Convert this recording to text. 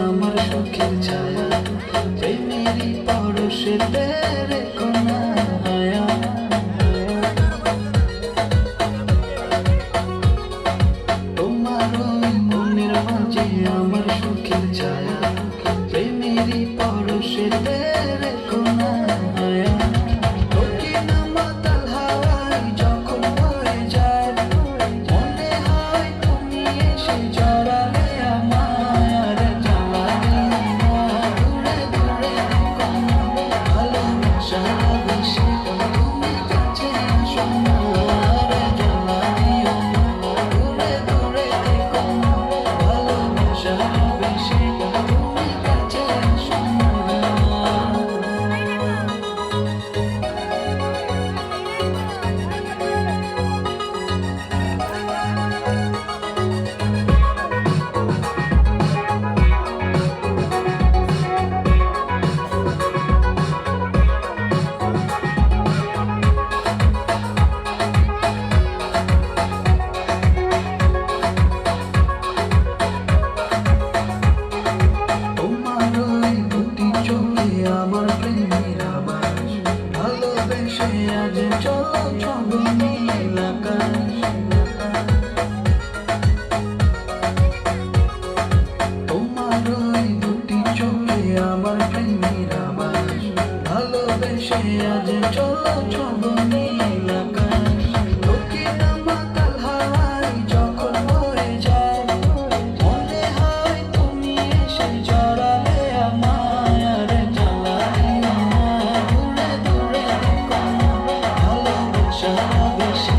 আমার সুখের ছায়া প্রেমেরই পরশেতে রেখো না হায়া। তোমার ওই মনের মাঝে আমার সুখের ছায়া প্রেমেরই পরশেতে রেখো না হায়া। দক্ষিণা মাতাল হাওয়ায় যখন বয়ে যায় মনে হয় তুমি এসে জড়ালে আমায়। আর জ্বালা দিও না, দূরে দূরে থেকো না, ভালোবাসা বেশি তুমি কাছে আসো না। আর জ্বালা দিও না, দূরে দূরে থেকো না, ভালোবাসা বেশি তুমি কাছে আসো না। তোমার ওই দুটি চোখে আমার প্রেমের আবাস, ভালোবেসে আজ চলো চলো নীল আকাশ। তোমার ওই দুটি চোখে আমার প্রেমের আবাস, ভালোবেসে আজ চলো চলো নীল আকাশ। দক্ষিণা মাতাল হাওয়ায় যখন বয়ে যায় মনে হয় তুমি এসে জড়ালে আমায়। আর জ্বালা দিও না, দূরে দূরে থেকো না, ভালোবাসা বেশি